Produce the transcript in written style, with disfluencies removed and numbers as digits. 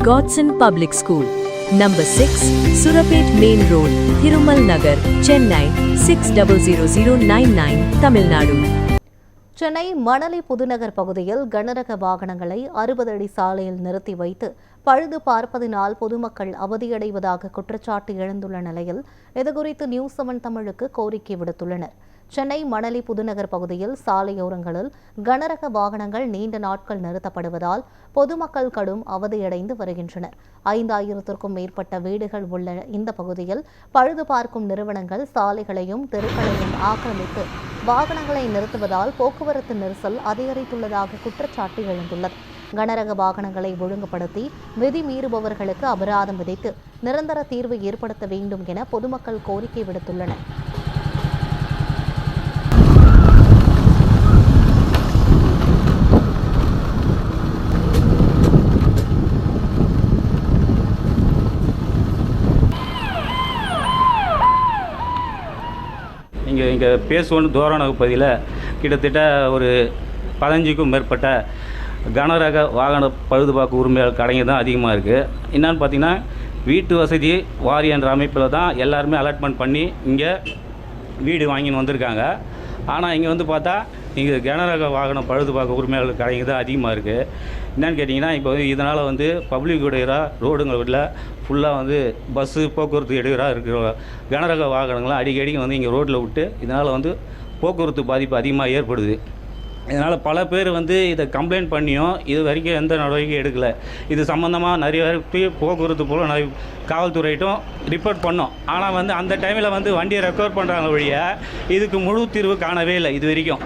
Godson Public School, Number 6, Surapet Main Road, Thirumal Nagar, Chennai 600099, Tamil Nadu. Chennai Manali Pudunagar பகுதியில் கனரக வாகனங்களை 60 அடி சாலையில் நிறுத்தி வைத்து பழுது பார்ப்பதினால் பொதுமக்கள் அவதியடைவதாக குற்றச்சாட்டு எழுந்துள்ள நிலையில் இதுகுறித்து நியூஸ் 7 தமிழுக்கு கோரிக்கை விடுத்துள்ளனர். சென்னை மணலி புதுநகர் பகுதியில் சாலையோரங்களில் கனரக வாகனங்கள் நீண்ட நாட்கள் நிறுத்தப்படுவதால் பொதுமக்கள் கடும் அவதியடைந்து வருகின்றனர். 5000த்திற்கும் மேற்பட்ட வீடுகள் உள்ள இந்த பகுதியில் பழுது பார்க்கும் நிறுவனங்கள் சாலைகளையும் தெருக்களையும் ஆக்கிரமித்து வாகனங்களை நிறுத்துவதால் போக்குவரத்து நெரிசல் அதிகரித்துள்ளதாக குற்றச்சாட்டு எழுந்துள்ளது. கனரக வாகனங்களை ஒழுங்குபடுத்தி விதி மீறுபவர்களுக்கு அபராதம் விதித்து நிரந்தர தீர்வு ஏற்படுத்த வேண்டும் என பொதுமக்கள் கோரிக்கை விடுத்துள்ளனர். இங்கே பேசுவோன்னு தோரண பகுதியில் கிட்டத்தட்ட ஒரு 15க்கும் மேற்பட்ட கனரக வாகன பழுதுபார்ப்பு உரிமையாளர் கடைங்க தான் அதிகமாக இருக்குது. என்னென்னு பார்த்தீங்கன்னா வீட்டு வசதி வாரியன்ற அமைப்பில் தான் எல்லாருமே அலாட்மெண்ட் பண்ணி இங்கே வீடு வாங்கின்னு வந்திருக்காங்க. ஆனால் இங்கே வந்து பார்த்தா இங்கே கனரக வாகன பழுதுபார்ப்பு உரிமையாளர் கடைங்க தான் அதிகமாக இருக்குது. என்னென்னு கேட்டிங்கன்னா இப்போ இதனால் வந்து பப்ளிக் இடையூறாக ரோடுங்களில் ஃபுல்லாக பஸ்ஸு போக்குவரத்து இடையூறாக இருக்கிற கனரக வாகனங்கள்லாம் அடிக்கடிக்கு இங்கே ரோட்டில் விட்டு இதனால் போக்குவரத்து பாதிப்பு அதிகமாக ஏற்படுது. இதனால் பல பேர் இதை கம்ப்ளைண்ட் பண்ணியும் இது வரைக்கும் எந்த நடவடிக்கையும் எடுக்கலை. இது சம்மந்தமாக நிறைய பேர் போக்குவரத்து போல் காவல்துறையிட்டும் ரிப்போர்ட் பண்ணோம். ஆனால் அந்த டைமில் வண்டியை ரெக்கவர் பண்ணுறாங்க வழியாக இதுக்கு முழு தீர்வு காணவே இல்லை இது வரைக்கும்.